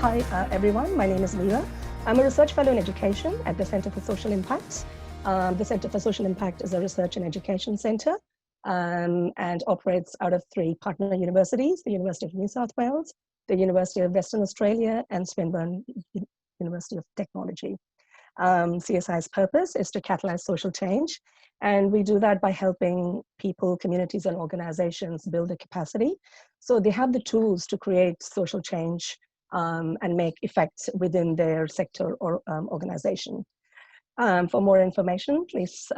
Hi, everyone. My name is Leela. I'm a research fellow in education at the Center for Social Impact. The Center for Social Impact is a research and education center and operates out of 3 partner universities, the University of New South Wales, the University of Western Australia, and Swinburne University of Technology. CSI's purpose is to catalyze social change, and we do that by helping people, communities, and organizations build a capacity so they have the tools to create social change and make effects within their sector or organization. For more information, please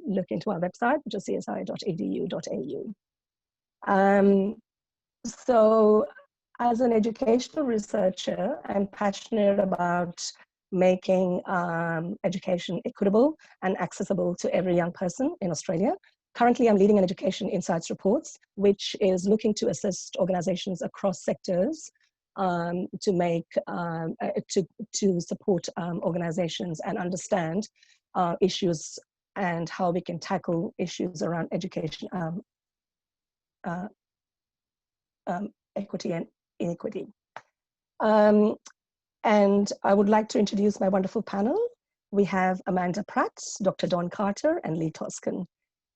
look into our website, which is csi.edu.au. So as an educational researcher, I'm passionate about making education equitable and accessible to every young person in Australia. Currently, I'm leading an Education Insights Reports, which is looking to assist organizations across sectors to make to support organizations and understand issues and how we can tackle issues around education equity and inequity. And I would like to introduce my wonderful panel. We have Amanda Pratt, Dr. Dawn Carter, and Lee Toscan.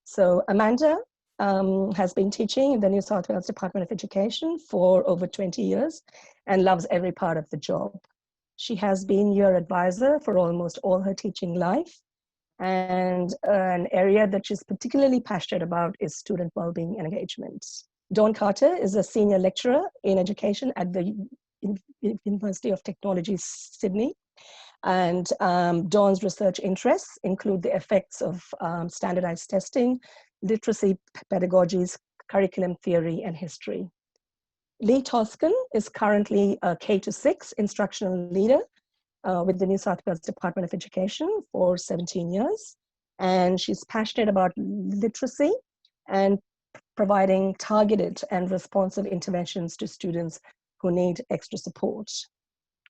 So Amanda has been teaching in the New South Wales Department of Education for over 20 years and loves every part of the job. She has been your advisor for almost all her teaching life. And an area that she's particularly passionate about is student well-being and engagement. Dawn Carter is a senior lecturer in education at the University of Technology, Sydney. And Dawn's research interests include the effects of standardized testing, literacy pedagogies, curriculum theory, and history. Lee Toscan is currently a K-6 instructional leader with the New South Wales Department of Education for 17 years. And she's passionate about literacy and providing targeted and responsive interventions to students who need extra support.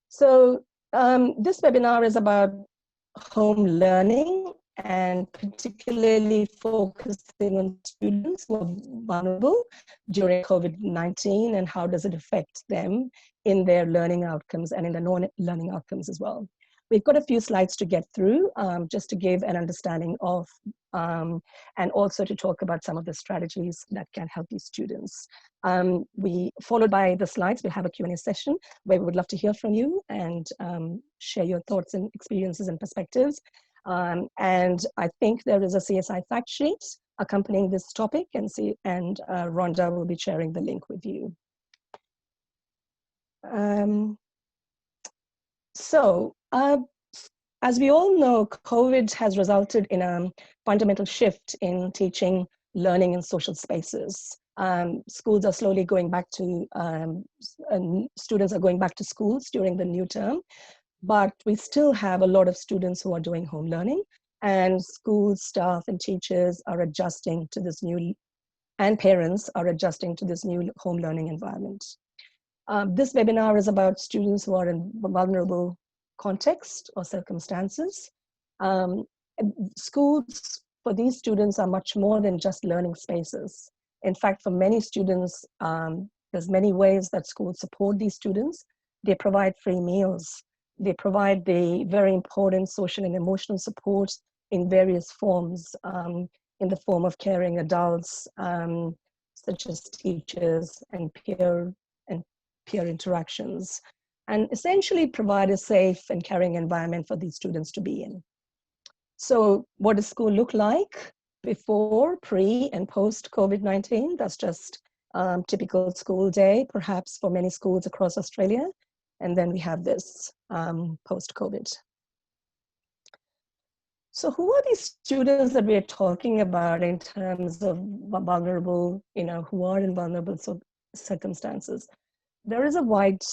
So this webinar is about home learning and particularly focusing on students who are vulnerable during COVID-19 and how does it affect them in their learning outcomes and in the non-learning outcomes as well. We've got a few slides to get through just to give an understanding of and also to talk about some of the strategies that can help these students. Followed by the slides, we have a Q&A session where we would love to hear from you and share your thoughts and experiences and perspectives. And I think there is a CSI fact sheet accompanying this topic, and Rhonda will be sharing the link with you. As we all know, COVID has resulted in a fundamental shift in teaching, learning, and social spaces. Schools are slowly going back to, students are going back to schools during the new term, but we still have a lot of students who are doing home learning, and school staff and teachers are adjusting to this new, and parents are adjusting to this new home learning environment. This webinar is about students who are in vulnerable context or circumstances. Schools for these students are much more than just learning spaces. In fact, for many students, there's many ways that schools support these students. They provide free meals. They provide the very important social and emotional support in various forms, in the form of caring adults, such as teachers and peer interactions, and essentially provide a safe and caring environment for these students to be in. So what does school look like before, pre, and post COVID-19? That's just typical school day, perhaps for many schools across Australia. And then we have this post-COVID. So who are these students that we're talking about in terms of vulnerable, who are in vulnerable circumstances? There is a wide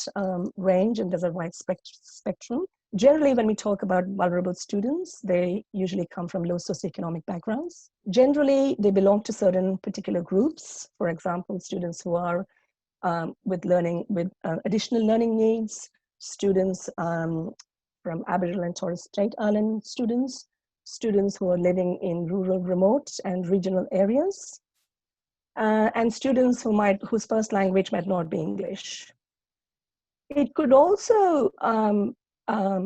range and there's a wide spectrum. Generally, when we talk about vulnerable students, they usually come from low socioeconomic backgrounds. Generally, they belong to certain particular groups. For example, students who are with additional learning needs, students from Aboriginal and Torres Strait Island students who are living in rural, remote, and regional areas, and students whose first language might not be English. It could also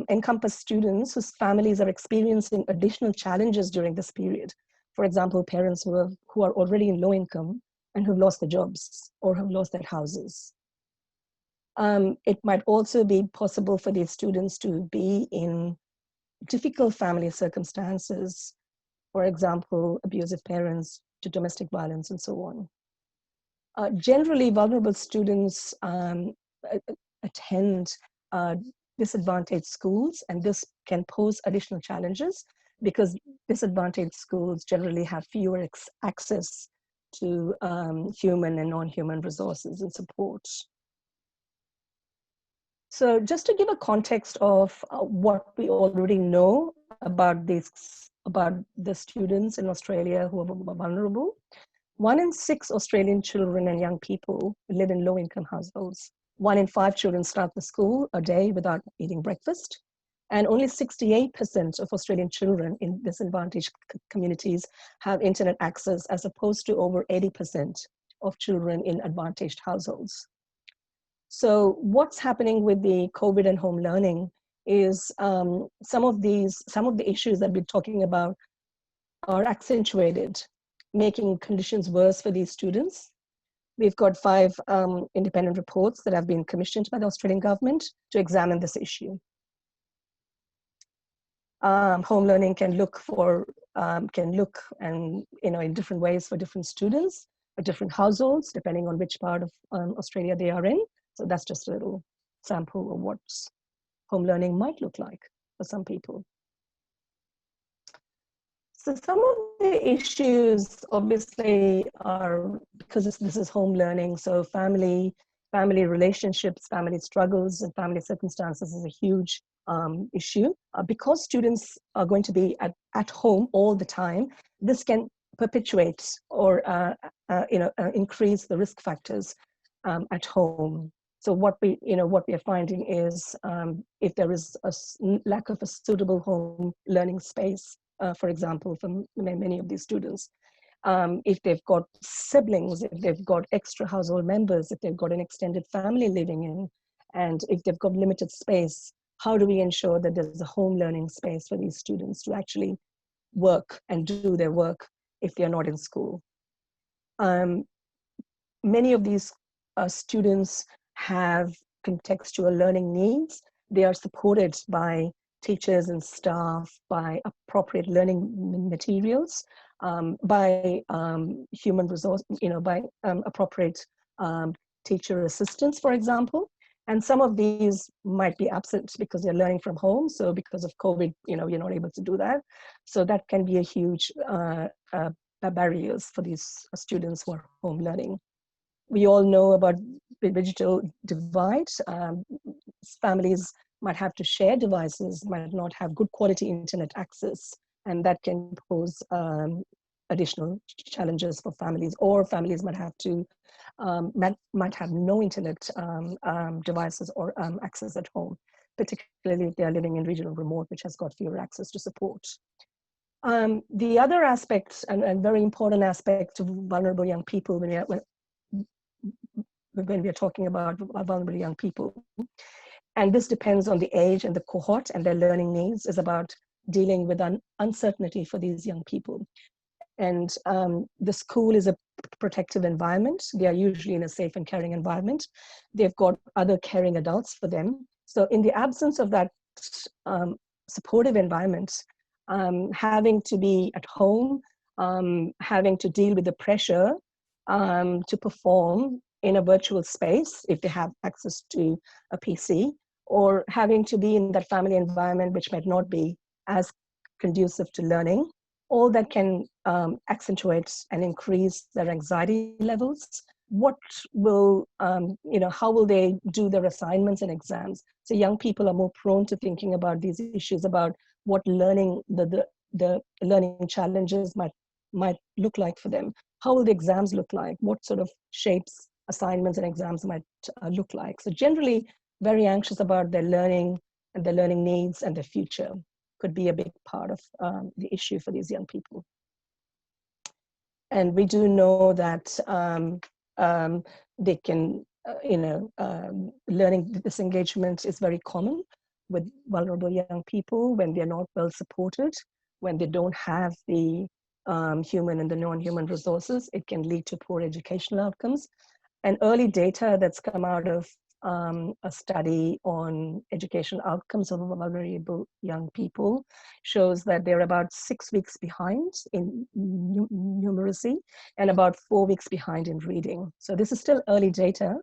encompass students whose families are experiencing additional challenges during this period. For example, parents who are already in low income and who've lost their jobs or have lost their houses. It might also be possible for these students to be in difficult family circumstances, for example, abusive parents, to domestic violence, and so on. Generally, vulnerable students attend disadvantaged schools, and this can pose additional challenges because disadvantaged schools generally have fewer access to human and non-human resources and support. So just to give a context of what we already know about the students in Australia who are vulnerable, 1 in 6 Australian children and young people live in low-income households. 1 in 5 children start the school a day without eating breakfast. And only 68% of Australian children in disadvantaged communities have internet access, as opposed to over 80% of children in advantaged households. So what's happening with the COVID and home learning is some of the issues that we're talking about are accentuated, making conditions worse for these students. We've got 5 independent reports that have been commissioned by the Australian government to examine this issue. Home learning can look and in different ways for different students, for different households, depending on which part of Australia they are in. So that's just a little sample of what home learning might look like for some people. So some of the issues obviously are, because this is home learning, so family relationships, family struggles, and family circumstances is a huge issue. Because students are going to be at home all the time, this can perpetuate or increase the risk factors at home. So what we are finding is if there is a lack of a suitable home learning space, for example, for many of these students, if they've got siblings, if they've got extra household members, if they've got an extended family living in, and if they've got limited space, how do we ensure that there's a home learning space for these students to actually work and do their work if they're not in school? Many of these students have contextual learning needs. They are supported by teachers and staff, by appropriate learning materials, by human resource, by appropriate teacher assistants, for example. And some of these might be absent because they're learning from home. So because of COVID, you're not able to do that. So that can be a huge barriers for these students who are home learning. We all know about the digital divide. Families might have to share devices, might not have good quality internet access, and that can pose additional challenges for families, or families might have to might have no internet devices or access at home, particularly if they are living in regional remote, which has got fewer access to support. The other aspect, and very important aspect of vulnerable young people when we are talking about vulnerable young people, and this depends on the age and the cohort and their learning needs, is about dealing with uncertainty for these young people. And the school is a protective environment. They are usually in a safe and caring environment. They've got other caring adults for them. So in the absence of that supportive environment, having to be at home, having to deal with the pressure to perform in a virtual space if they have access to a PC, or having to be in that family environment which might not be as conducive to learning, all that can accentuate and increase their anxiety levels. What will, how will they do their assignments and exams? So young people are more prone to thinking about these issues, about what learning, the learning challenges might look like for them. How will the exams look like? What sort of shapes assignments and exams might look like? So generally very anxious about their learning and their learning needs, and their future could be a big part of the issue for these young people. And we do know that they can learning disengagement is very common with vulnerable young people when they're not well supported, when they don't have the human and the non-human resources. It can lead to poor educational outcomes. And early data that's come out of a study on educational outcomes of vulnerable young people shows that they're about 6 weeks behind in numeracy and about 4 weeks behind in reading. So this is still early data,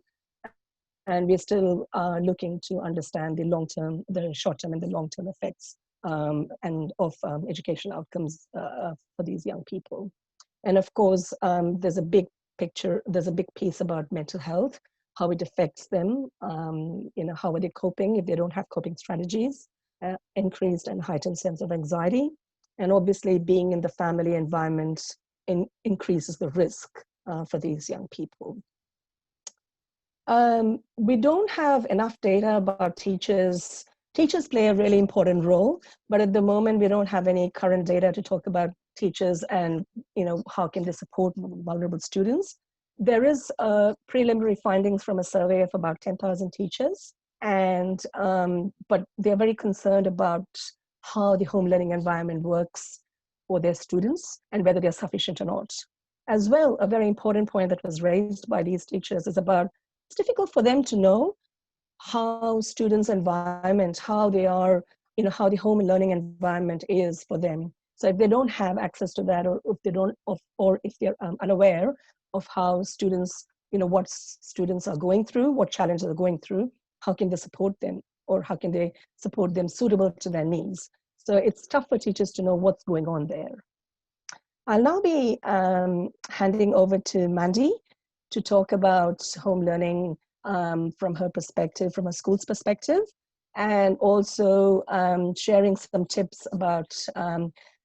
and we're still looking to understand the short-term and the long-term effects and of educational outcomes for these young people. And of course, there's a big picture, there's a big piece about mental health, how it affects them, how are they coping if they don't have coping strategies, increased and heightened sense of anxiety. And obviously being in the family environment increases the risk for these young people. We don't have enough data about teachers. Teachers play a really important role, but at the moment we don't have any current data to talk about teachers and how can they support vulnerable students. There is preliminary findings from a survey of about 10,000 teachers, and but they're very concerned about how the home learning environment works for their students and whether they're sufficient or not. As well, a very important point that was raised by these teachers is about it's difficult for them to know how students' environment, how they are, how the home learning environment is for them. So if they don't have access to that, or if they don't, or if they're unaware of how students, what students are going through, what challenges they're going through, how can they support them, or how can they support them suitable to their needs? So it's tough for teachers to know what's going on there. I'll now be handing over to Mandy to talk about home learning from her perspective, from a school's perspective, and also sharing some tips about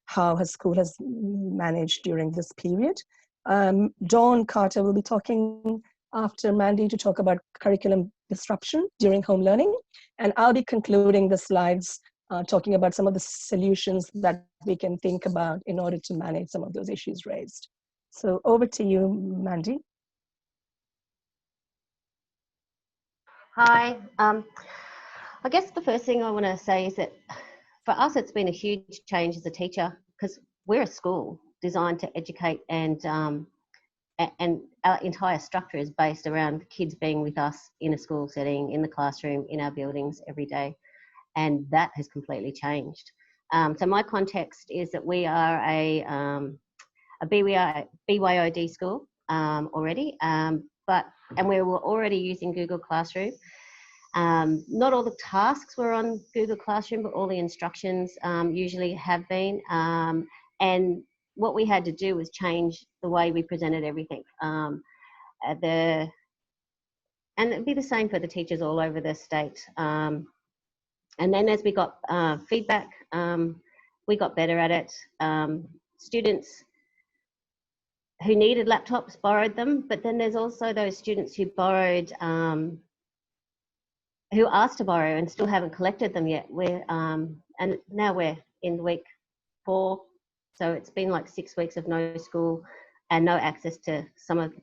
how her school has managed during this period. Dawn Carter will be talking after Mandy to talk about curriculum disruption during home learning, and I'll be concluding the slides talking about some of the solutions that we can think about in order to manage some of those issues raised. So over to you, Mandy. Hi. I guess the first thing I want to say is that for us, it's been a huge change as a teacher because we're a school designed to educate, and our entire structure is based around kids being with us in a school setting, in the classroom, in our buildings every day. And that has completely changed. So my context is that we are a BYOD school already, and we were already using Google Classroom. Not all the tasks were on Google Classroom, but all the instructions usually have been. And what we had to do was change the way we presented everything. And it'd be the same for the teachers all over the state. And then as we got feedback, we got better at it. Students who needed laptops borrowed them, but then there's also those students who borrowed, who asked to borrow and still haven't collected them yet. And now we're in week 4, so it's been like 6 weeks of no school and no access to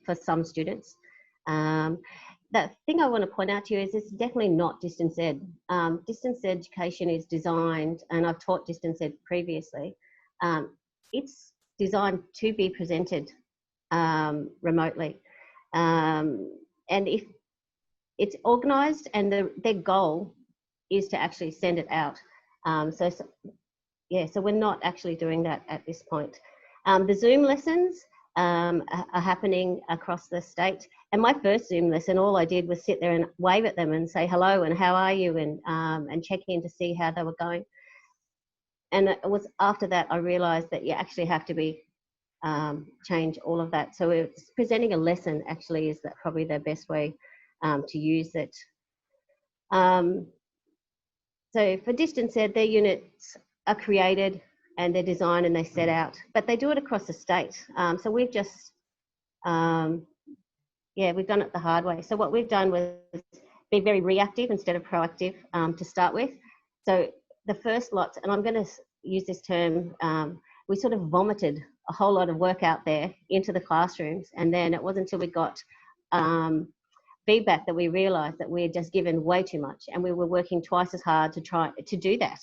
for some students. The thing I want to point out to you is it's definitely not distance ed. Distance education is designed, and I've taught distance ed previously, it's designed to be presented remotely. And if it's organised, and their goal is to actually send it out. So we're not actually doing that at this point. The Zoom lessons are happening across the state. And my first Zoom lesson, all I did was sit there and wave at them and say hello and how are you, and check in to see how they were going. And it was after that I realised that you actually have to change all of that. So it's presenting a lesson actually is probably the best way to use it. So for distance ed, their units are created and they're designed and they set out, but they do it across the state. So we've just, we've done it the hard way. So what we've done was be very reactive instead of proactive to start with. So the first lots, and I'm going to use this term, we sort of vomited a whole lot of work out there into the classrooms, and then it wasn't until we got feedback that we realised that we had just given way too much, and we were working twice as hard to try to do that.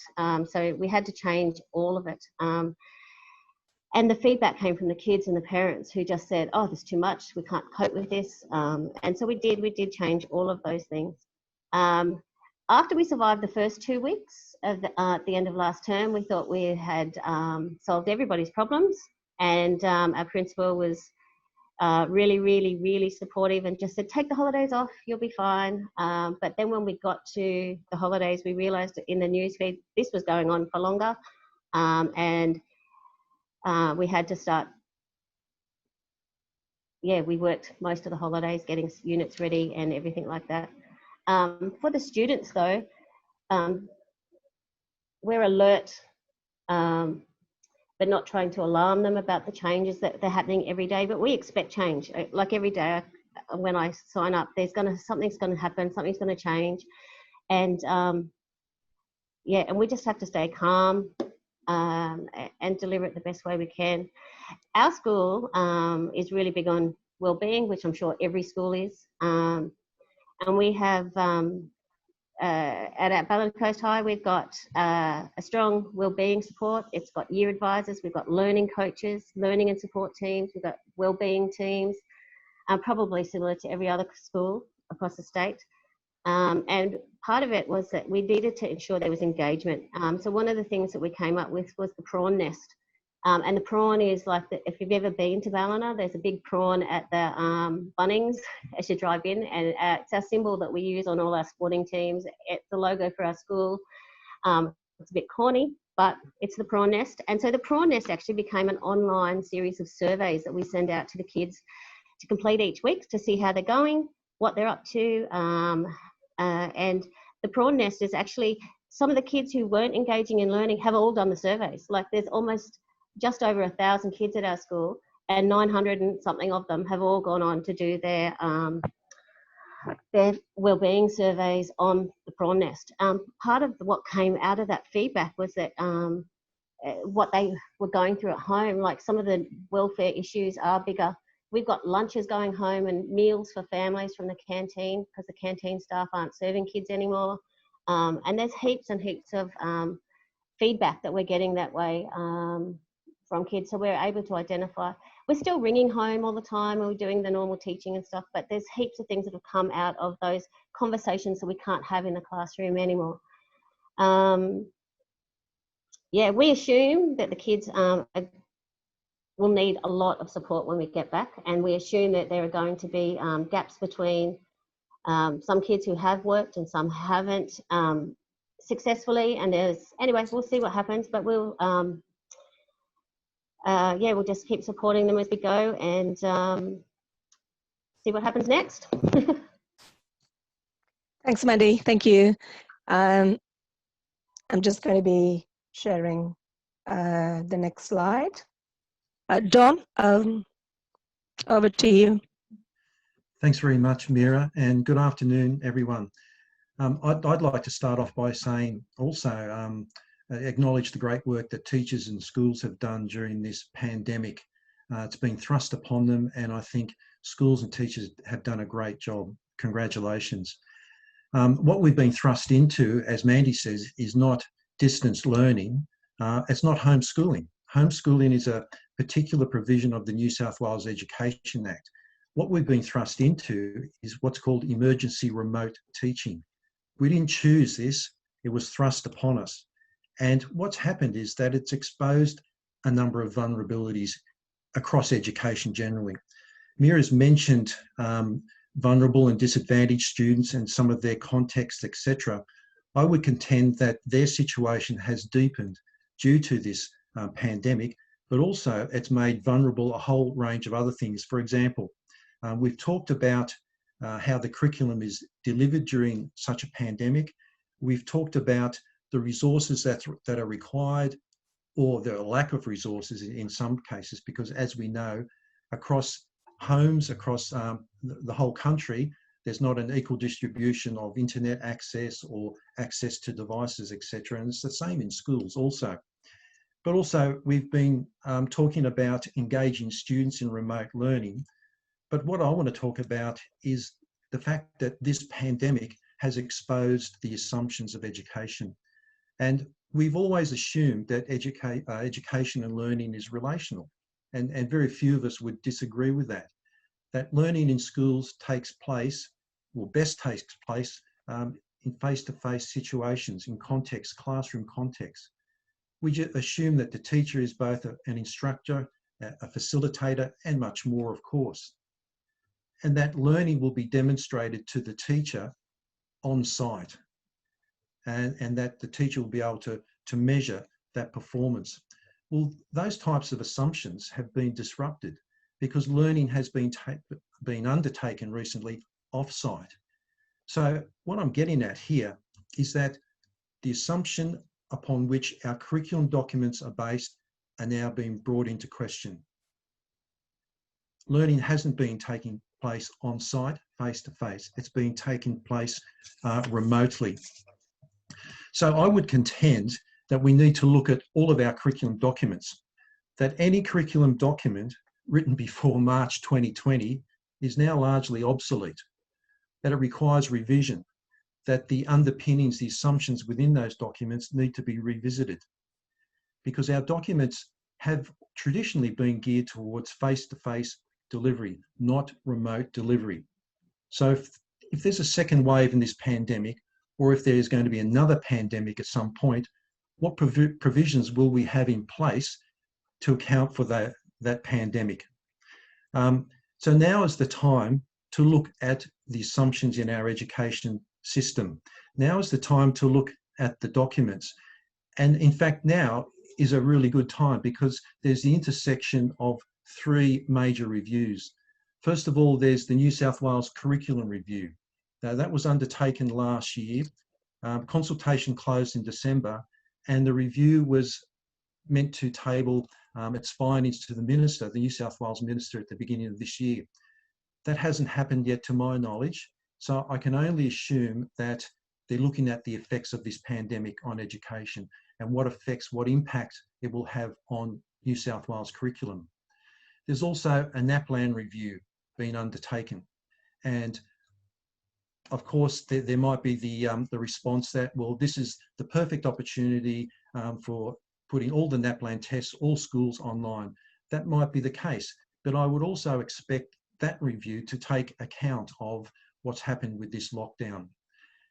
So we had to change all of it. And the feedback came from the kids and the parents who just said, oh, there's too much, we can't cope with this. And so we did change all of those things. After we survived the first 2 weeks at the end of last term, we thought we had solved everybody's problems. And our principal was really supportive and just said, take the holidays off, you'll be fine. But then when we got to the holidays, we realised in the newsfeed this was going on for longer. And we had to start, we worked most of the holidays getting units ready and everything like that. For the students though, we're alert, but not trying to alarm them about the changes that they're happening every day. But we expect change. Like every day when I sign up, something's gonna happen, something's gonna change. And and we just have to stay calm and deliver it the best way we can. Our school is really big on wellbeing, which I'm sure every school is. And we have, at Ballina Coast High, we've got a strong wellbeing support. It's got year advisors, we've got learning coaches, learning and support teams, we've got wellbeing teams, probably similar to every other school across the state. And part of it was that we needed to ensure there was engagement. So one of the things that we came up with was the prawn nest. And the prawn is like, if you've ever been to Ballina, there's a big prawn at the Bunnings as you drive in, and it's our symbol that we use on all our sporting teams. It's the logo for our school. It's a bit corny, but it's the prawn nest. And so the prawn nest actually became an online series of surveys that we send out to the kids to complete each week to see how they're going, what they're up to. And the prawn nest is actually, some of the kids who weren't engaging in learning have all done the surveys. Like there's almost just over 1,000 kids at our school, and 900 and something of them have all gone on to do their wellbeing surveys on the prawn nest. Part of what came out of that feedback was that what they were going through at home, like some of the welfare issues are bigger. We've got lunches going home and meals for families from the canteen because the canteen staff aren't serving kids anymore. And there's heaps and heaps of feedback that we're getting that way from kids. So we're able to identify. We're still ringing home all the time and we're doing the normal teaching and stuff, but there's heaps of things that have come out of those conversations that we can't have in the classroom anymore. We assume that the kids will need a lot of support when we get back, and we assume that there are going to be gaps between some kids who have worked and some haven't successfully, and anyway, we'll see what happens, but we'll just keep supporting them as we go and see what happens next. Thanks, Mandy. Thank you. I'm just going to be sharing the next slide. Don, over to you. Thanks very much, Mira, and good afternoon, everyone. I'd like to start off by saying also acknowledge the great work that teachers and schools have done during this pandemic. It's been thrust upon them, and I think schools and teachers have done a great job. Congratulations. What we've been thrust into, as Mandy says, is not distance learning. It's not homeschooling. Homeschooling is a particular provision of the New South Wales Education Act. What we've been thrust into is what's called emergency remote teaching. We didn't choose this, it was thrust upon us. And what's happened is that it's exposed a number of vulnerabilities across education generally. Mira's mentioned vulnerable and disadvantaged students and some of their contexts, etc. I would contend that their situation has deepened due to this pandemic, but also it's made vulnerable a whole range of other things. For example, we've talked about how the curriculum is delivered during such a pandemic. We've talked about the resources that are required, or the lack of resources in some cases, because as we know, across homes, across the whole country, there's not an equal distribution of internet access or access to devices, etc. And it's the same in schools also. But also we've been talking about engaging students in remote learning. But what I want to talk about is the fact that this pandemic has exposed the assumptions of education. And we've always assumed that education and learning is relational, and very few of us would disagree with that. That learning in schools takes place, or best takes place, in face-to-face situations, in context, classroom context. We just assume that the teacher is both an instructor, a facilitator, and much more, of course. And that learning will be demonstrated to the teacher on site, and that the teacher will be able to measure that performance. Well, those types of assumptions have been disrupted because learning has been undertaken recently off-site. So what I'm getting at here is that the assumption upon which our curriculum documents are based are now being brought into question. Learning hasn't been taking place on-site, face-to-face. It's been taking place remotely. So I would contend that we need to look at all of our curriculum documents, that any curriculum document written before March 2020 is now largely obsolete, that it requires revision, that the underpinnings, the assumptions within those documents need to be revisited, because our documents have traditionally been geared towards face-to-face delivery, not remote delivery. So if there's a second wave in this pandemic, or if there's going to be another pandemic at some point, what provisions will we have in place to account for that pandemic? So now is the time to look at the assumptions in our education system. Now is the time to look at the documents. And in fact, now is a really good time because there's the intersection of three major reviews. First of all, there's the New South Wales Curriculum Review. Now, that was undertaken last year. Consultation closed in December, and the review was meant to table its findings to the Minister, the New South Wales Minister, at the beginning of this year. That hasn't happened yet to my knowledge, so I can only assume that they're looking at the effects of this pandemic on education and what effects, what impact it will have on New South Wales curriculum. There's also a NAPLAN review being undertaken, and of course there might be the response that, well, this is the perfect opportunity for putting all the NAPLAN tests, all schools online. That might be the case, but I would also expect that review to take account of what's happened with this lockdown.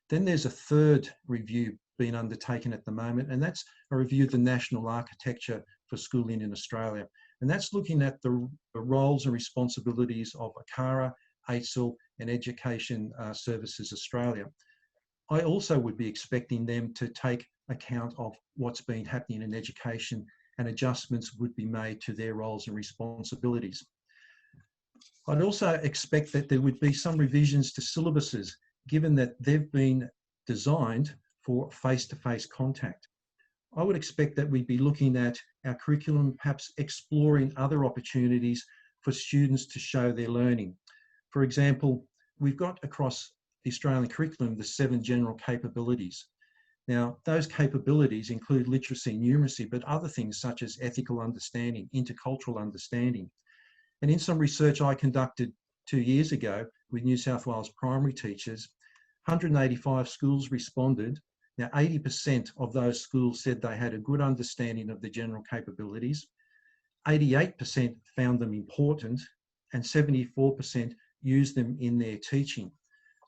Then there's a third review being undertaken at the moment, and that's a review of the national architecture for schooling in Australia. And that's looking at the roles and responsibilities of ACARA, ACEL, and Education Services Australia. I also would be expecting them to take account of what's been happening in education, and adjustments would be made to their roles and responsibilities. I'd also expect that there would be some revisions to syllabuses, given that they've been designed for face-to-face contact. I would expect that we'd be looking at our curriculum, perhaps exploring other opportunities for students to show their learning. For example, we've got across the Australian curriculum the 7 general capabilities. Now, those capabilities include literacy and numeracy, but other things such as ethical understanding, intercultural understanding. And in some research I conducted 2 years ago with New South Wales primary teachers, 185 schools responded. Now, 80% of those schools said they had a good understanding of the general capabilities, 88% found them important, and 74% used them in their teaching.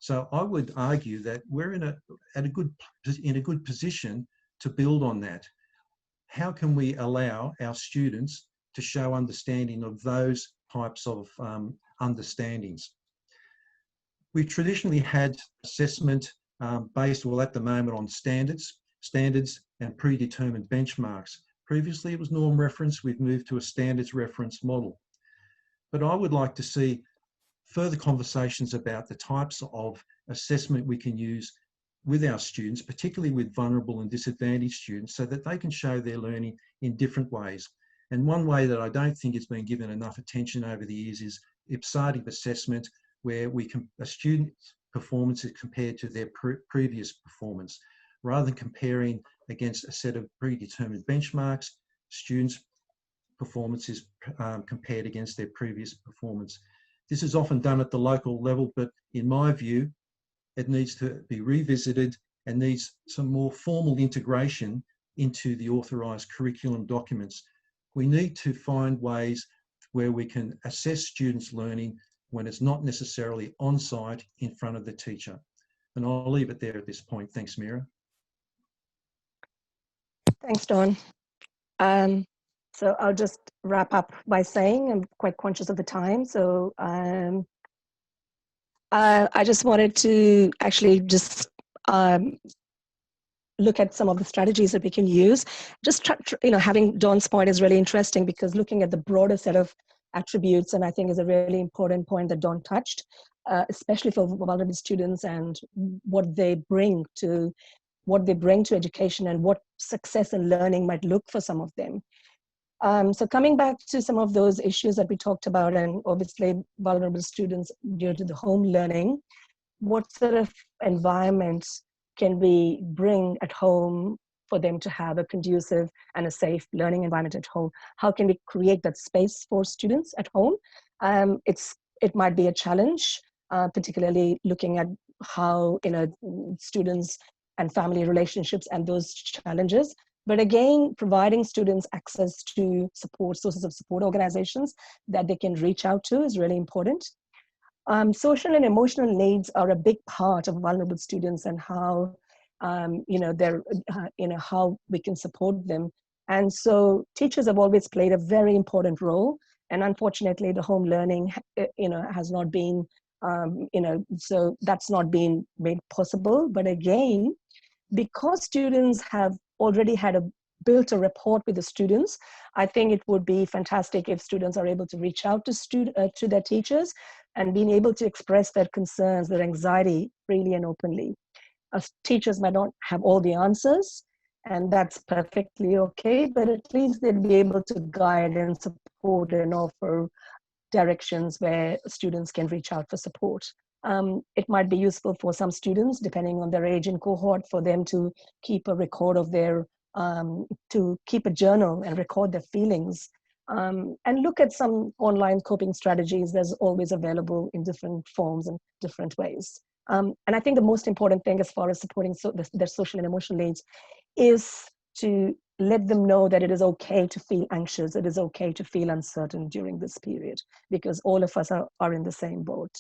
So I would argue that we're in a good position to build on that. How can we allow our students to show understanding of those types of understandings? We've traditionally had assessment based, well, at the moment, on standards and predetermined benchmarks. Previously, it was norm reference. We've moved to a standards reference model. But I would like to see further conversations about the types of assessment we can use with our students, particularly with vulnerable and disadvantaged students, so that they can show their learning in different ways. And one way that I don't think has been given enough attention over the years is ipsative assessment, where a student's performance is compared to their previous performance. Rather than comparing against a set of predetermined benchmarks, students' performance is compared against their previous performance. This is often done at the local level, but in my view, it needs to be revisited and needs some more formal integration into the authorised curriculum documents. We need to find ways where we can assess students' learning when it's not necessarily on site in front of the teacher. And I'll leave it there at this point. Thanks, Mira. Thanks, Don. So I'll just wrap up by saying I'm quite conscious of the time. So I just wanted to actually just look at some of the strategies that we can use. Just having Don's point is really interesting, because looking at the broader set of attributes, and I think is a really important point that Don touched, especially for vulnerable students and what they bring to education and what success in learning might look for some of them. So coming back to some of those issues that we talked about, and obviously vulnerable students due to the home learning, what sort of environment can we bring at home for them to have a conducive and a safe learning environment at home? How can we create that space for students at home? It might be a challenge, particularly looking at how students and family relationships and those challenges. But again, providing students access to sources of support organizations that they can reach out to is really important. Social and emotional needs are a big part of vulnerable students, and how how we can support them. And so teachers have always played a very important role. And unfortunately, the home learning, has not been, so that's not been made possible. But again, because students have already built a rapport with the students, I think it would be fantastic if students are able to reach out to their teachers and being able to express their concerns, their anxiety freely and openly. Teachers might not have all the answers, and that's perfectly okay, but at least they'd be able to guide and support and offer directions where students can reach out for support. It might be useful for some students, depending on their age and cohort, for them to keep a record of to keep a journal and record their feelings, and look at some online coping strategies. There's always available in different forms and different ways. And I think the most important thing as far as supporting their social and emotional needs is to let them know that it is okay to feel anxious, it is okay to feel uncertain during this period, because all of us are in the same boat.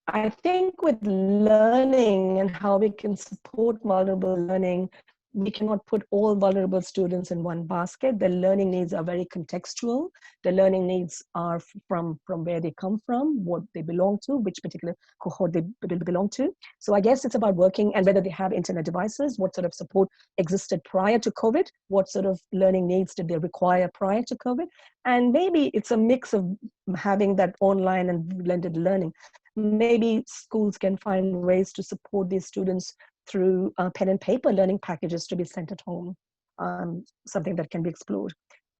I think with learning and how we can support vulnerable learning, we cannot put all vulnerable students in one basket. The learning needs are very contextual. The learning needs are from where they come from, what they belong to, which particular cohort they belong to. So I guess it's about working, and whether they have internet devices, what sort of support existed prior to COVID, what sort of learning needs did they require prior to COVID. And maybe it's a mix of having that online and blended learning. Maybe schools can find ways to support these students through pen and paper learning packages to be sent at home, something that can be explored.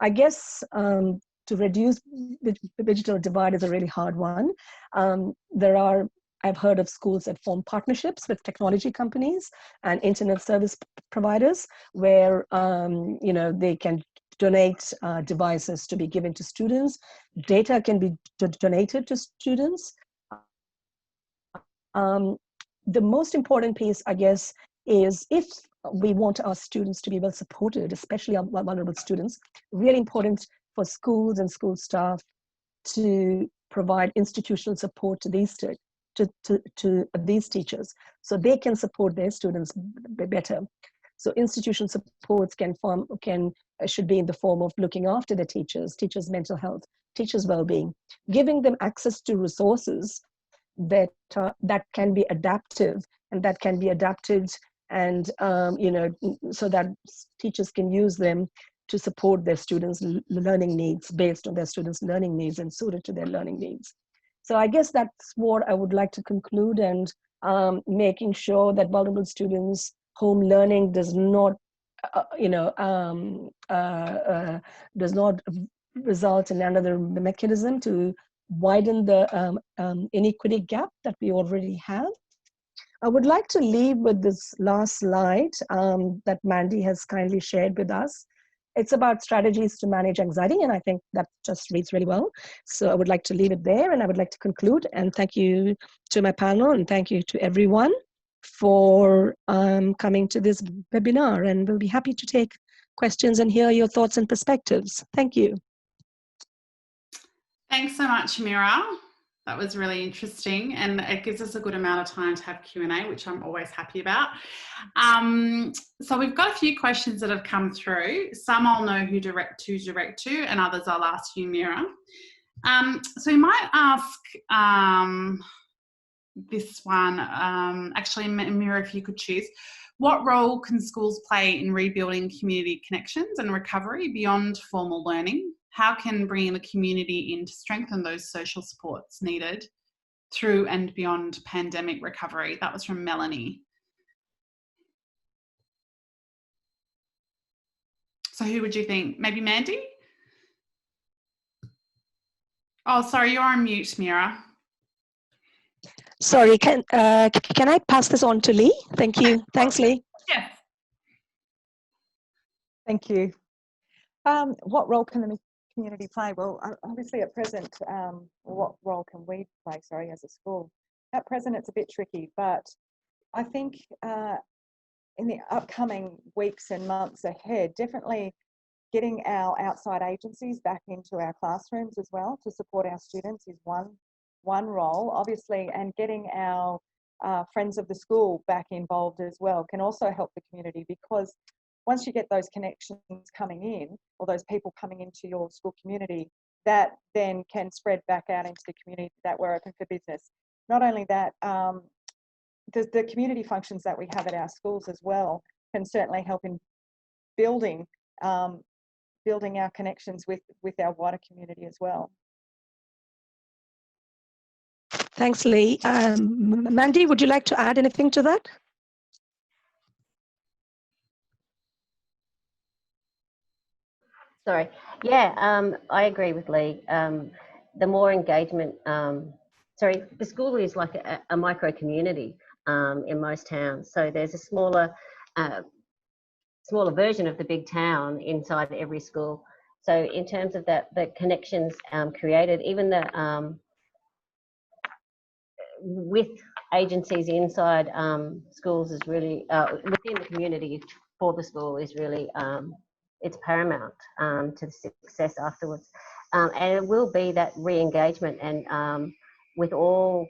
I guess to reduce the digital divide is a really hard one. I've heard of schools that form partnerships with technology companies and internet service providers, where they can donate devices to be given to students. Data can be donated to students. The most important piece, I guess, is if we want our students to be well supported, especially our vulnerable students, really important for schools and school staff to provide institutional support to these these teachers, so they can support their students better. So institutional supports should be in the form of looking after the teachers' mental health, teachers' well-being, giving them access to resources that can be adaptive, and that can be adapted, and so that teachers can use them to support their students' learning needs based on their students' learning needs and suited to their learning needs. So I guess that's what I would like to conclude, and making sure that vulnerable students' home learning does not result in another mechanism to widen the inequity gap that we already have. I would like to leave with this last slide that Mandy has kindly shared with us. It's about strategies to manage anxiety, and I think that just reads really well. So I would like to leave it there, and I would like to conclude. And thank you to my panel, and thank you to everyone for coming to this webinar. And we'll be happy to take questions and hear your thoughts and perspectives. Thank you. Thanks so much, Mira. That was really interesting, and it gives us a good amount of time to have Q&A, which I'm always happy about. So we've got a few questions that have come through. Some I'll know who direct to, and others I'll ask you, Mira. So we might ask this one, actually, Mira, if you could choose. What role can schools play in rebuilding community connections and recovery beyond formal learning? How can bringing the community in to strengthen those social supports needed through and beyond pandemic recovery? That was from Melanie. So who would you think? Maybe Mandy? Oh, sorry, you're on mute, Mira. Sorry, can I pass this on to Lee? Thank you. Thanks, Lee. Yes. Thank you. What role can the community play? Well, obviously at present, what role can we play, sorry, as a school? At present, it's a bit tricky, but I think in the upcoming weeks and months ahead, definitely getting our outside agencies back into our classrooms as well to support our students is one role, obviously, and getting our friends of the school back involved as well can also help the community, because once you get those connections coming in, or those people coming into your school community, that then can spread back out into the community that we're open for business. Not only that, the community functions that we have at our schools as well can certainly help in building our connections with our wider community as well. Thanks, Lee. Mandy, would you like to add anything to that? Sorry. Yeah, I agree with Lee. The more engagement, the school is like a micro community in most towns. So there's a smaller version of the big town inside every school. So in terms of that, the connections created, even the with agencies inside schools is really within the community for the school is really it's paramount to the success afterwards, and it will be that re-engagement and with all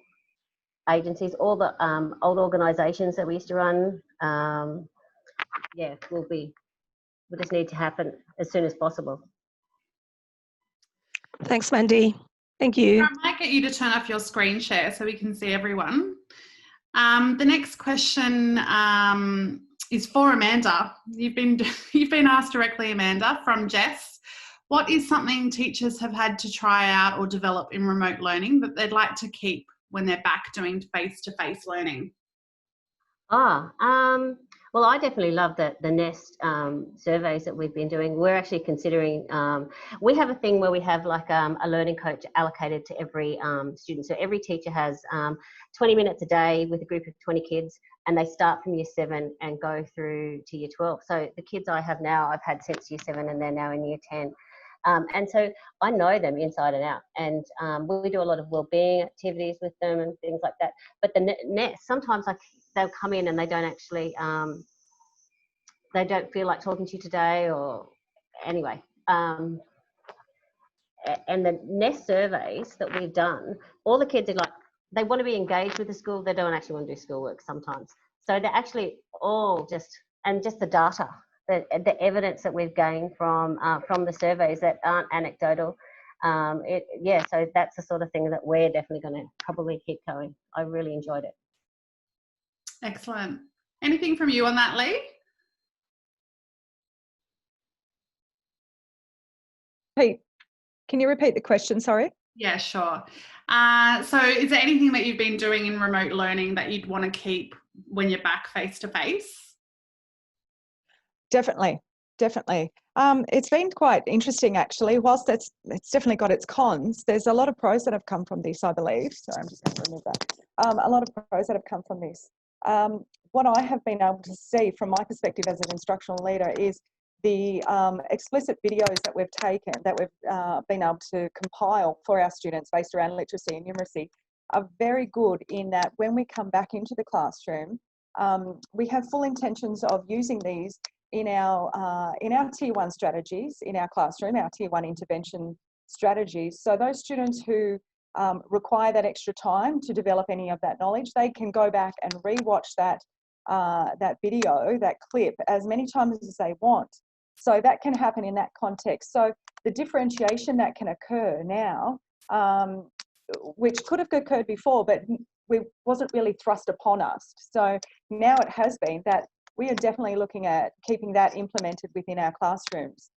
agencies, all the old organisations that we used to run. Yeah, will just need to happen as soon as possible. Thanks, Mandy. Thank you. I might get you to turn off your screen share so we can see everyone. The next question is for Amanda. You've been asked directly, Amanda, from Jess. What is something teachers have had to try out or develop in remote learning that they'd like to keep when they're back doing face-to-face learning? Well, I definitely love the NEST surveys that we've been doing. We're actually considering, we have a thing where we have like a learning coach allocated to every student. So every teacher has 20 minutes a day with a group of 20 kids, and they start from year 7 and go through to year 12. So the kids I have now, I've had since year 7, and they're now in year 10. And so I know them inside and out, and we do a lot of wellbeing activities with them and things like that. But the NEST, sometimes they'll come in and they don't actually, they don't feel like talking to you today, or anyway. And the NEST surveys that we've done, all the kids are like, they want to be engaged with the school, they don't actually want to do schoolwork sometimes. So they're actually all just the data, the evidence that we've gained from the surveys that aren't anecdotal. So that's the sort of thing that we're definitely going to probably keep going. I really enjoyed it. Excellent. Anything from you on that, Lee? Hey, can you repeat the question, sorry? Yeah, sure. So is there anything that you've been doing in remote learning that you'd want to keep when you're back face-to-face? Definitely. It's been quite interesting, actually. Whilst it's definitely got its cons, there's a lot of pros that have come from this, I believe. Sorry, I'm just going to remove that. A lot of pros that have come from this. What I have been able to see from my perspective as an instructional leader is the explicit videos that we've taken, that we've been able to compile for our students based around literacy and numeracy, are very good in that when we come back into the classroom, we have full intentions of using these in our Tier 1 strategies in our classroom, our Tier 1 intervention strategies. So those students who require that extra time to develop any of that knowledge, they can go back and re-watch that video, that clip, as many times as they want. So that can happen in that context. So the differentiation that can occur now, which could have occurred before, but wasn't really thrust upon us. So now it has been that we are definitely looking at keeping that implemented within our classrooms,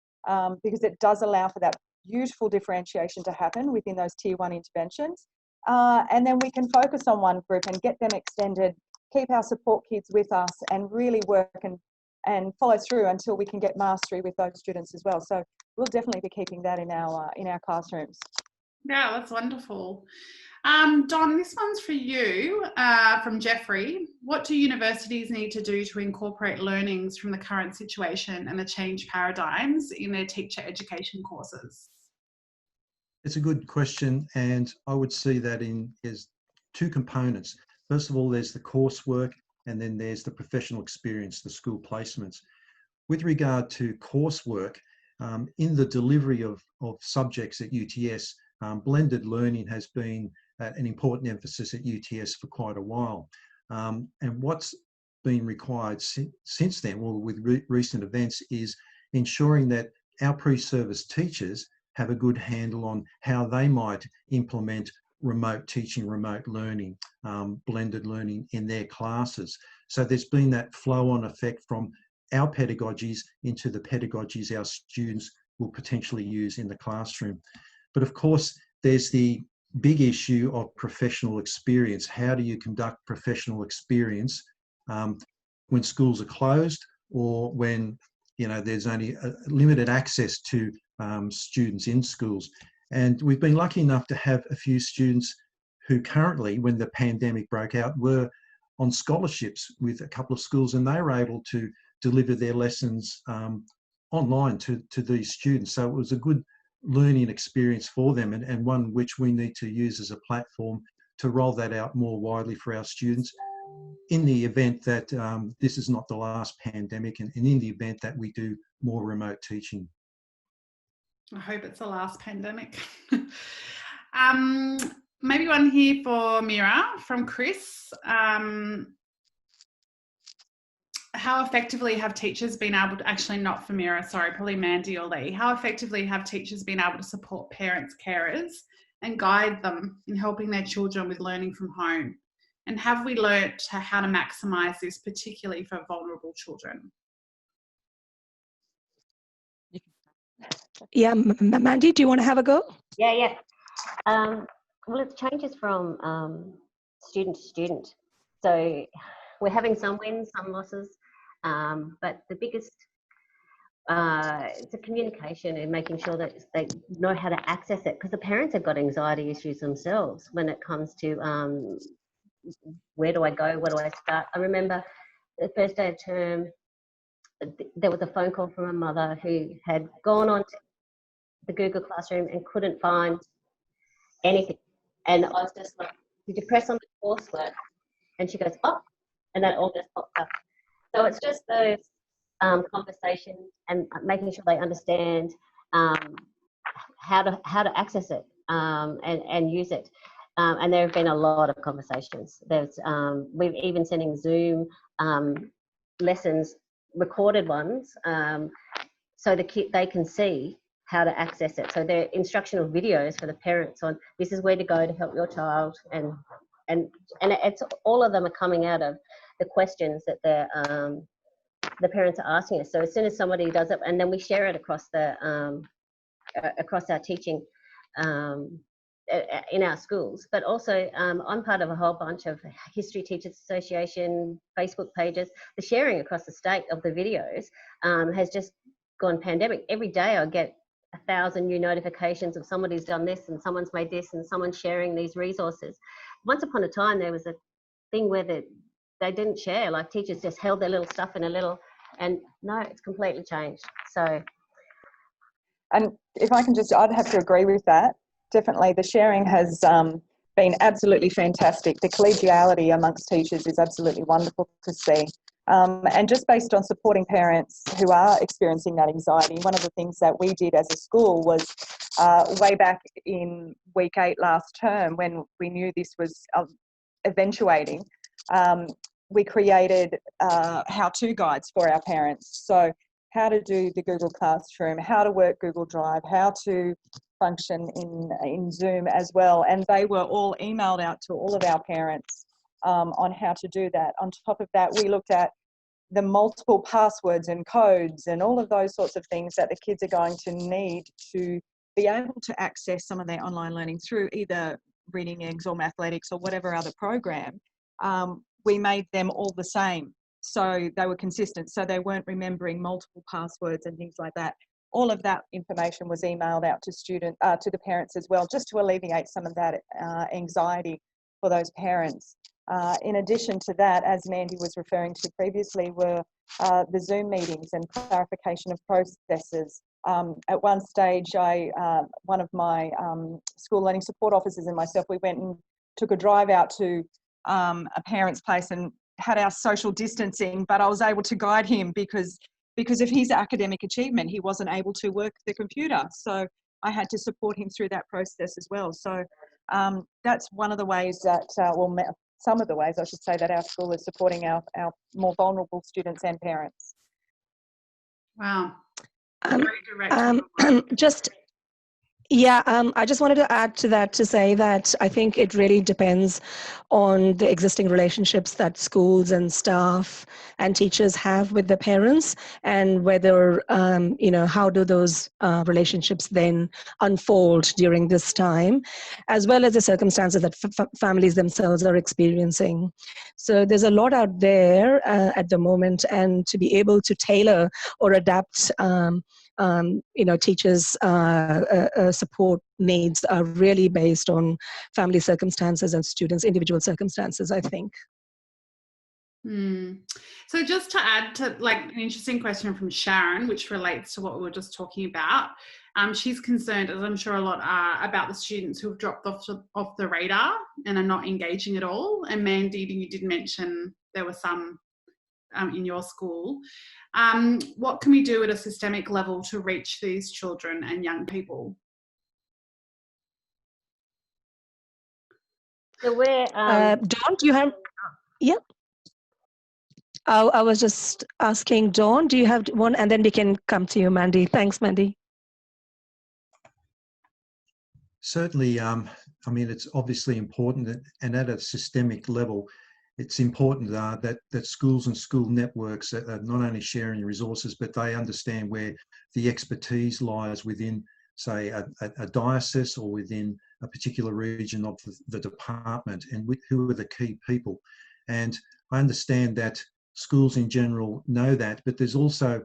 because it does allow for that beautiful differentiation to happen within those Tier 1 interventions. And then we can focus on one group and get them extended, keep our support kids with us, and really work and follow through until we can get mastery with those students as well. So we'll definitely be keeping that in our classrooms. Yeah, that's wonderful. Don, this one's for you, from Jeffrey. What do universities need to do to incorporate learnings from the current situation and the change paradigms in their teacher education courses? It's a good question, and I would see that as two components. First of all, there's the coursework, and then there's the professional experience, the school placements. With regard to coursework, in the delivery of subjects at UTS, blended learning has been an important emphasis at UTS for quite a while. And what's been required since then, well, with recent events, is ensuring that our pre-service teachers have a good handle on how they might implement remote teaching, remote learning, blended learning in their classes. So there's been that flow-on effect from our pedagogies into the pedagogies our students will potentially use in the classroom. But of course, there's the big issue of professional experience. How do you conduct professional experience when schools are closed, or when there's only a limited access to students in schools? And we've been lucky enough to have a few students who currently, when the pandemic broke out, were on scholarships with a couple of schools, and they were able to deliver their lessons online to these students. So it was a good learning experience for them, and one which we need to use as a platform to roll that out more widely for our students in the event that this is not the last pandemic, and in the event that we do more remote teaching. I hope it's the last pandemic. Maybe one here for Mira from Chris. How effectively have teachers been able to, actually not for Mira, sorry, probably Mandy or Lee, how effectively have teachers been able to support parents, carers, and guide them in helping their children with learning from home? And have we learnt how to maximise this, particularly for vulnerable children? Yeah, Mandy, do you want to have a go? Yeah. Well, it changes from student to student. So we're having some wins, some losses, but the biggest, it's a communication and making sure that they know how to access it, because the parents have got anxiety issues themselves when it comes to where do I go, where do I start. I remember the first day of term, there was a phone call from a mother who had gone on to the Google Classroom and couldn't find anything. And I was just like, did you press on the coursework? And she goes, oh, and that all just popped up. So it's just those conversations and making sure they understand how to access it and use it. And there have been a lot of conversations. We've even sending Zoom lessons, recorded ones, so they can see how to access it. So they're instructional videos for the parents on this is where to go to help your child, and it's all of them are coming out of the questions that the parents are asking us. So as soon as somebody does it, and then we share it across our teaching in our schools. But also I'm part of a whole bunch of History Teachers Association Facebook pages. The sharing across the state of the videos has just gone pandemic. Every day I get 1,000 new notifications of somebody's done this and someone's made this and someone's sharing these resources. Once upon a time there was a thing where they didn't share, like teachers just held their little stuff in a little And no, it's completely changed. So, and if I can just, I'd have to agree with that. Definitely, the sharing has been absolutely fantastic. The collegiality amongst teachers is absolutely wonderful to see. And just based on supporting parents who are experiencing that anxiety, one of the things that we did as a school was way back in week 8 last term, when we knew this was eventuating, we created how-to guides for our parents. So how to do the Google Classroom, how to work Google Drive, how to function in Zoom as well. And they were all emailed out to all of our parents on how to do that. On top of that, we looked at the multiple passwords and codes and all of those sorts of things that the kids are going to need to be able to access some of their online learning through either Reading Eggs or Mathletics or whatever other program. We made them all the same, so they were consistent, so they weren't remembering multiple passwords and things like that. All of that information was emailed out to to the parents as well, just to alleviate some of that anxiety for those parents. In addition to that, as Mandy was referring to previously, were the Zoom meetings and clarification of processes. At one stage, one of my school learning support officers and myself, we went and took a drive out to a parent's place and had our social distancing, but I was able to guide him because of his academic achievement. He wasn't able to work the computer, so I had to support him through that process as well. So that's one of the ways that, some of the ways I should say, that our school is supporting our more vulnerable students and parents. Wow. Very direct. Just I just wanted to add to that to say that I think it really depends on the existing relationships that schools and staff and teachers have with the parents, and whether, how do those relationships then unfold during this time, as well as the circumstances that families themselves are experiencing. So there's a lot out there at the moment, and to be able to tailor or adapt teachers' support needs are really based on family circumstances and students' individual circumstances, I think. So just to add to an interesting question from Sharon, which relates to what we were just talking about, she's concerned, as I'm sure a lot are, about the students who have dropped off the radar and are not engaging at all. And Mandy, you did mention there were some in your school. What can we do at a systemic level to reach these children and young people? So we're Dawn, do you have? Yep. I was just asking Dawn, do you have one? And then we can come to you, Mandy. Thanks, Mandy. Certainly, it's obviously important and at a systemic level, it's important that schools and school networks are not only sharing resources, but they understand where the expertise lies within, say, a diocese or within a particular region of the department, and who are the key people. And I understand that schools in general know that, but there's also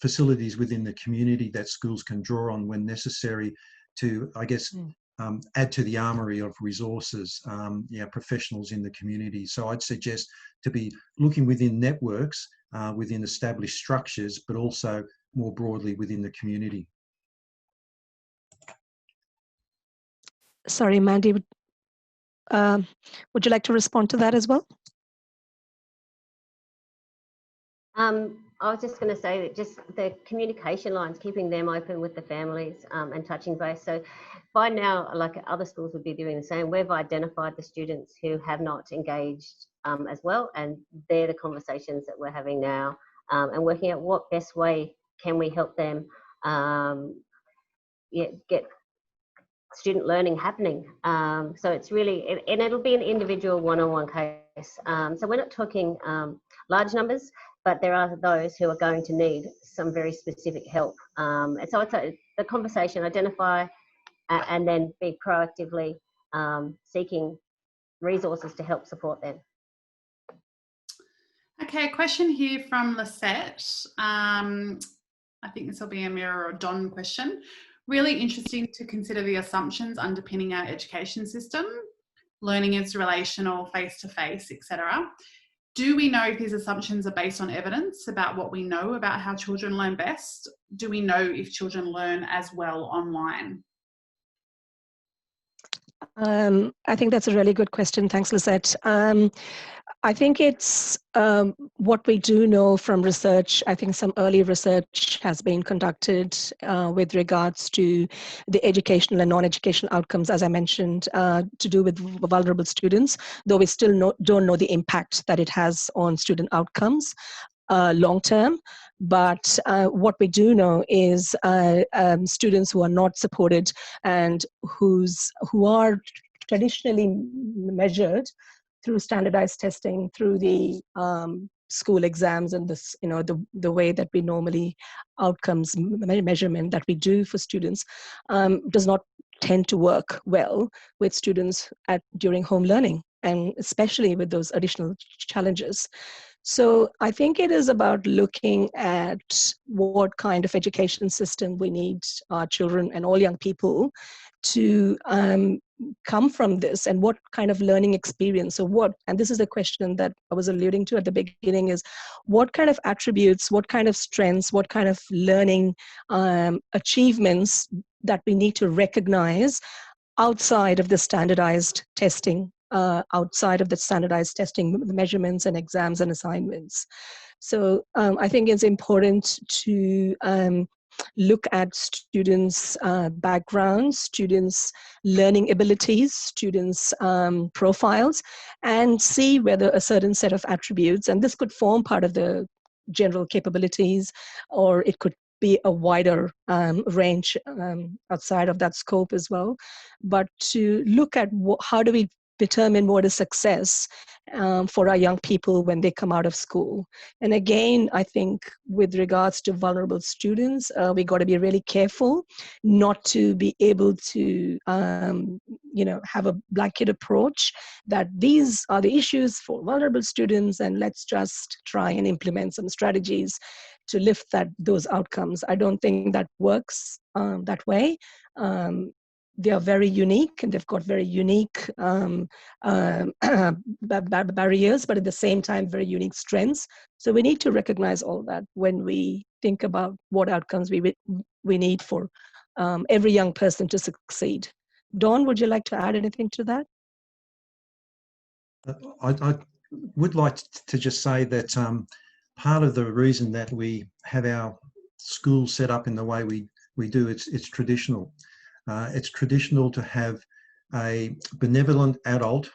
facilities within the community that schools can draw on when necessary to, I guess, add to the armoury of resources, professionals in the community. So I'd suggest to be looking within networks, within established structures, but also more broadly within the community. Sorry, Mandy, would you like to respond to that as well? I was just going to say that just the communication lines, keeping them open with the families and touching base. So by now, like other schools would be doing the same, we've identified the students who have not engaged as well, and they're the conversations that we're having now and working out what best way can we help them get student learning happening. So it's really, and it'll be an individual one-on-one case. So we're not talking large numbers, but there are those who are going to need some very specific help. And so it's the conversation, identify and then be proactively seeking resources to help support them. Okay, a question here from Lisette. I think this will be a Mira or Don question. Really interesting to consider the assumptions underpinning our education system. Learning is relational, face-to-face, etc. do we know if these assumptions are based on evidence about what we know about how children learn best? Do we know if children learn as well online? I think that's a really good question. Thanks, Lisette. I think it's what we do know from research. I think some early research has been conducted with regards to the educational and non-educational outcomes, as I mentioned, to do with vulnerable students, though we still don't know the impact that it has on student outcomes long term. But what we do know is students who are not supported and who are traditionally measured through standardized testing, through the school exams and this, the way that we normally outcomes measurement that we do for students does not tend to work well with students during home learning, and especially with those additional challenges. So I think it is about looking at what kind of education system we need our children and all young people to come from this, and what kind of learning experience. So and this is the question that I was alluding to at the beginning, is what kind of attributes, what kind of strengths, what kind of learning achievements that we need to recognize outside of the standardized testing, measurements and exams and assignments. So I think it's important to look at students' backgrounds, students' learning abilities, students' profiles, and see whether a certain set of attributes, and this could form part of the general capabilities, or it could be a wider range outside of that scope as well. But to look at how do we determine what is success for our young people when they come out of school. And again, I think with regards to vulnerable students, we got to be really careful not to be able to, have a blanket approach that these are the issues for vulnerable students, and let's just try and implement some strategies to lift those outcomes. I don't think that works that way. They are very unique, and they've got very unique barriers, but at the same time, very unique strengths. So we need to recognize all that when we think about what outcomes we need for every young person to succeed. Dawn, would you like to add anything to that? I would like to just say that part of the reason that we have our schools set up in the way we do, it's traditional. It's traditional to have a benevolent adult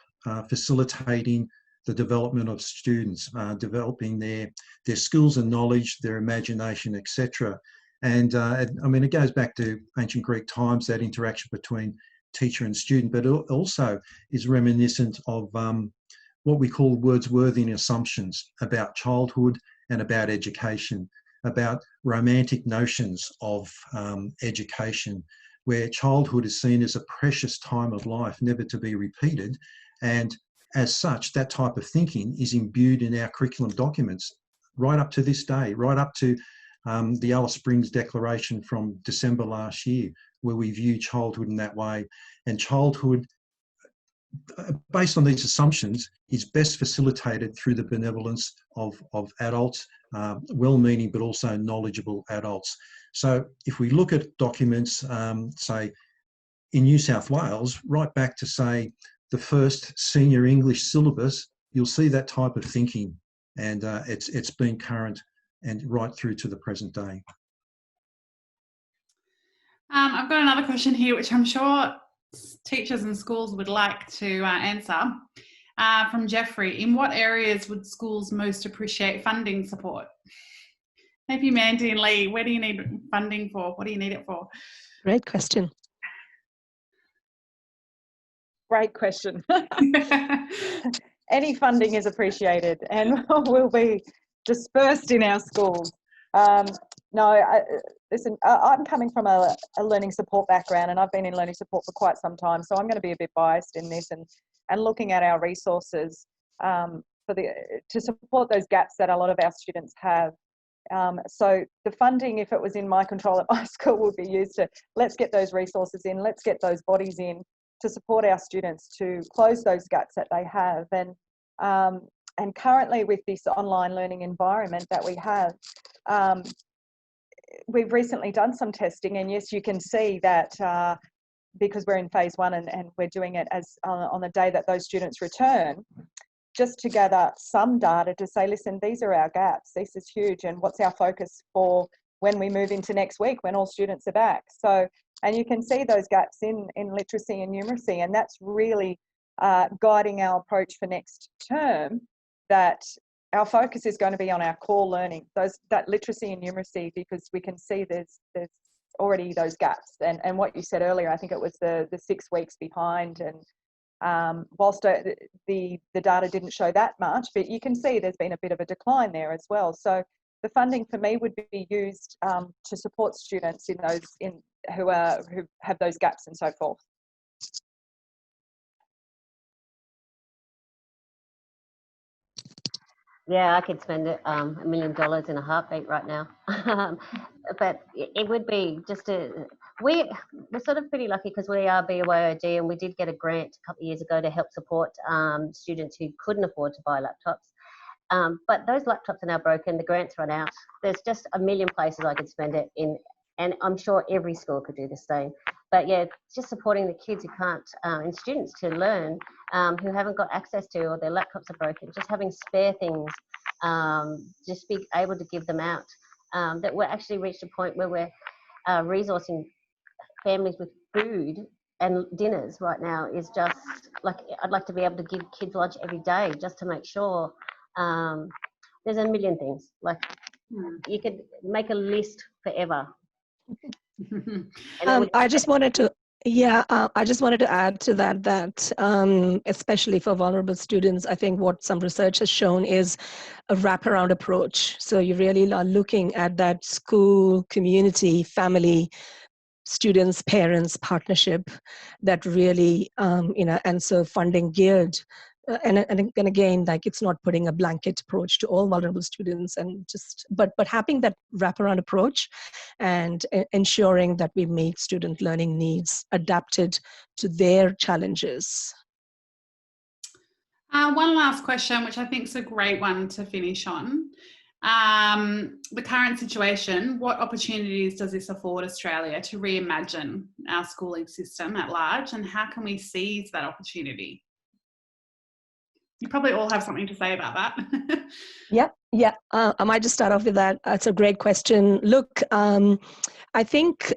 facilitating the development of students, developing their skills and knowledge, their imagination, etc. And it goes back to ancient Greek times, that interaction between teacher and student, but it also is reminiscent of what we call Wordsworthian assumptions about childhood and about education, about romantic notions of education, where childhood is seen as a precious time of life, never to be repeated. And as such, that type of thinking is imbued in our curriculum documents right up to this day, right up to the Alice Springs Declaration from December last year, where we view childhood in that way. And childhood, based on these assumptions, is best facilitated through the benevolence of adults, well-meaning but also knowledgeable adults. So if we look at documents, say in New South Wales, right back to say the first senior English syllabus, you'll see that type of thinking, and it's been current and right through to the present day. I've got another question here, which I'm sure teachers and schools would like to answer, from Jeffrey. In what areas would schools most appreciate funding support? Maybe Mandy and Lee, where do you need funding for? What do you need it for? Great question. Great question. Any funding is appreciated and will be dispersed in our schools. Listen, I'm coming from a learning support background, and I've been in learning support for quite some time, so I'm going to be a bit biased in this and looking at our resources to support those gaps that a lot of our students have. So the funding, if it was in my control at my school, would be used to, let's get those resources in, let's get those bodies in to support our students to close those gaps that they have. and currently with this online learning environment that we have, we've recently done some testing, and yes, you can see that because we're in phase 1 and we're doing it as on the day that those students return, just to gather some data to say, listen, these are our gaps, this is huge, and what's our focus for when we move into next week when all students are back. So, and you can see those gaps in literacy and numeracy, and that's really guiding our approach for next term, that our focus is going to be on our core learning, that literacy and numeracy, because we can see there's already those gaps. And what you said earlier, I think it was the 6 weeks behind, and whilst the data didn't show that much, but you can see there's been a bit of a decline there as well. So the funding for me would be used to support students who have those gaps and so forth. Yeah, I could spend $1 million in a heartbeat right now. But it would be just we're sort of pretty lucky because we are BYOD, and we did get a grant a couple of years ago to help support students who couldn't afford to buy laptops. But those laptops are now broken, the grants run out. There's just a million places I could spend it in, and I'm sure every school could do the same. But yeah, just supporting the kids who can't, and students to learn, who haven't got access to, or their laptops are broken, just having spare things, just be able to give them out. That we're actually reached a point where we're resourcing families with food and dinners right now is just like, I'd like to be able to give kids lunch every day just to make sure. There's a million things, like you could make a list forever. I just wanted to add to that especially for vulnerable students, I think what some research has shown is a wraparound approach. So you really are looking at that school, community, family, students, parents partnership that really, and so funding geared. And again, like, it's not putting a blanket approach to all vulnerable students, and but having that wraparound approach and ensuring that we make student learning needs adapted to their challenges. One last question, which I think is a great one to finish on. The current situation, what opportunities does this afford Australia to reimagine our schooling system at large, and how can we seize that opportunity? You probably all have something to say about that. Yeah. I might just start off with that. It's a great question. Look, I think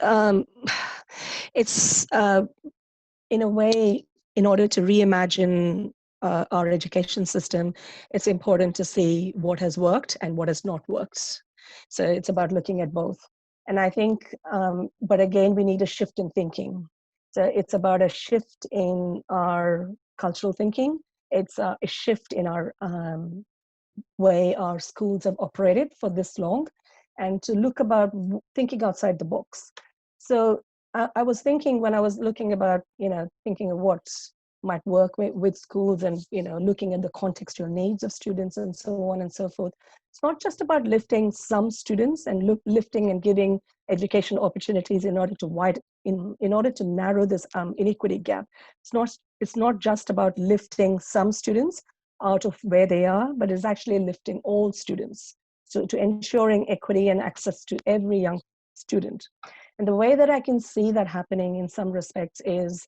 it's, in a way, in order to reimagine our education system, it's important to see what has worked and what has not worked. So it's about looking at both. And I think, but again, we need a shift in thinking. So it's about a shift in our cultural thinking. It's a shift in our way our schools have operated for this long, and to look about thinking outside the box. So I was thinking, when I was looking about, thinking of what might work with schools, and, looking at the contextual needs of students and so on and so forth. It's not just about lifting some students and lifting and giving education opportunities in order to narrow this inequity gap. It's not just about lifting some students out of where they are, but it's actually lifting all students. So to ensuring equity and access to every young student. And the way that I can see that happening in some respects is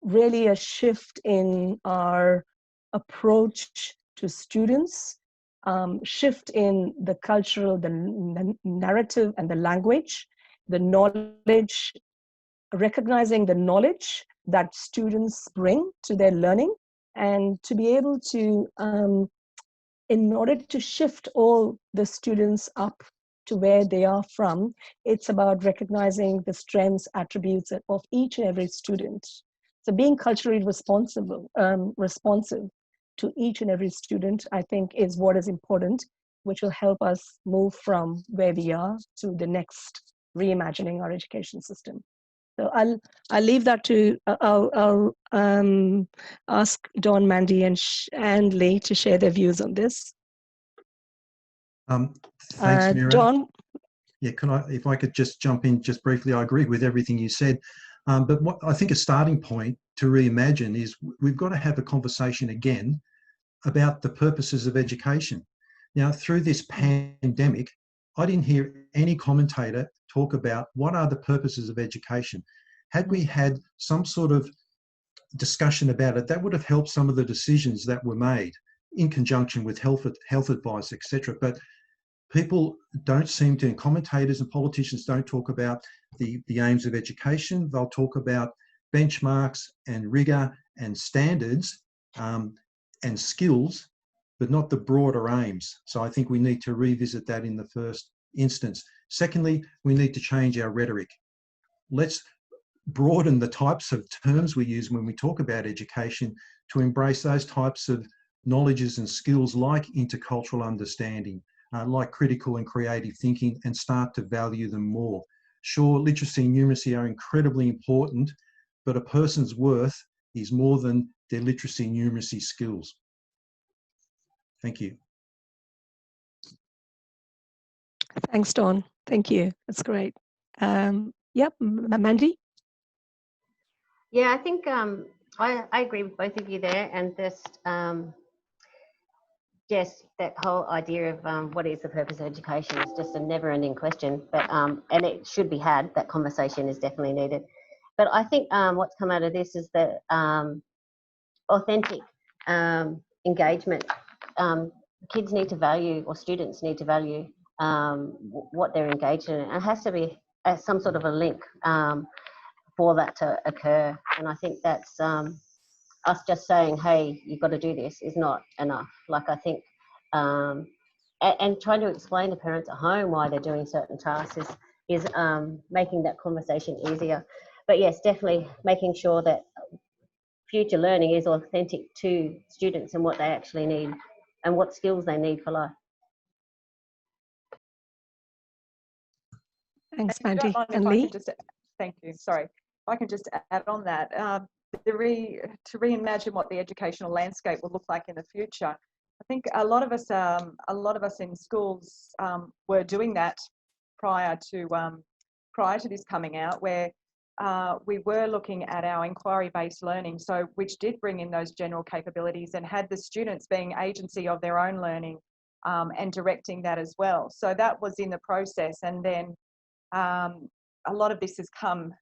really a shift in our approach to students, shift in the cultural, the narrative and the language, the knowledge, recognizing the knowledge that students bring to their learning, and to be able to, in order to shift all the students up to where they are from, it's about recognizing the strengths, attributes of each and every student. So being culturally responsive to each and every student, I think, is what is important, which will help us move from where we are to the next reimagining our education system. So I'll leave that to, I'll ask Dawn, Mandy, and Lee to share their views on this. Thanks, Mira. Dawn? Yeah, if I could just jump in just briefly, I agree with everything you said. But what I think a starting point to reimagine is we've got to have a conversation again about the purposes of education. Now, through this pandemic, I didn't hear any commentator talk about what are the purposes of education. Had we had some sort of discussion about it, that would have helped some of the decisions that were made in conjunction with health advice, etc. But people don't seem to, and commentators and politicians don't talk about the aims of education. They'll talk about benchmarks and rigour and standards and skills, but not the broader aims. So I think we need to revisit that in the first instance. Secondly, we need to change our rhetoric. Let's broaden the types of terms we use when we talk about education to embrace those types of knowledges and skills like intercultural understanding, like critical and creative thinking, and start to value them more. Sure, literacy and numeracy are incredibly important, but a person's worth is more than their literacy and numeracy skills. Thank you. Thanks, Dawn. Thank you. That's great. Yep, Mandy? Yeah, I think I agree with both of you there, and just that whole idea of what is the purpose of education is just a never-ending question. But and it should be had. That conversation is definitely needed. But I think what's come out of this is that authentic engagement. Kids need to value, or students need to value what they're engaged in. And it has to be some sort of a link for that to occur. And I think that's us just saying, hey, you've got to do this is not enough. Like, I think, and trying to explain to parents at home why they're doing certain tasks is making that conversation easier. But yes, definitely making sure that future learning is authentic to students and what they actually need and what skills they need for life. Thanks, If you Mandy. don't mind, And if I Lee? can just, thank you, sorry. If I can just add on that, to reimagine what the educational landscape will look like in the future. I think a lot of us in schools were doing that prior to this coming out, where we were looking at our inquiry-based learning, so which did bring in those general capabilities and had the students being agency of their own learning and directing that as well. So that was in the process, and then a lot of this has come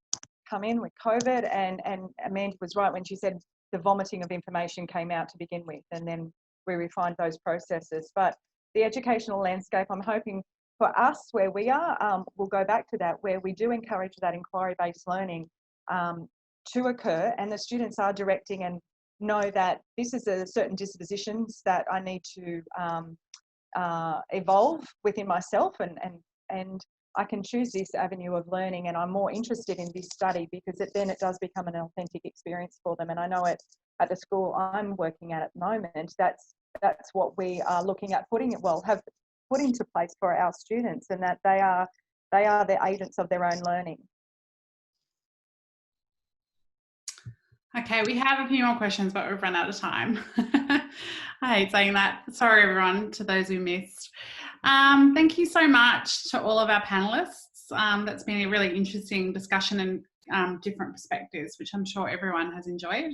in with COVID, and Amanda was right when she said the vomiting of information came out to begin with, and then we refined those processes. But the educational landscape, I'm hoping for us where we are, we'll go back to that, where we do encourage that inquiry-based learning to occur, and the students are directing and know that this is a certain dispositions that I need to evolve within myself, and I can choose this avenue of learning, and I'm more interested in this study because then it does become an authentic experience for them. And I know at the school I'm working at the moment, that's what we are looking at have put into place for our students, and that they are the agents of their own learning. Okay, we have a few more questions, but we've run out of time. I hate saying that. Sorry, everyone, to those who missed. Thank you so much to all of our panellists. That's been a really interesting discussion and different perspectives, which I'm sure everyone has enjoyed.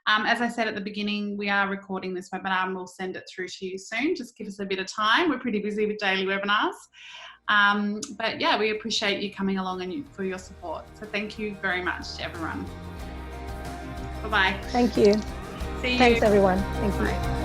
As I said at the beginning, we are recording this webinar and we'll send it through to you soon. Just give us a bit of time. We're pretty busy with daily webinars. But yeah, we appreciate you coming along and for your support. So thank you very much to everyone. Bye-bye. Thank you. See you. Thanks, everyone. Thank you. Bye.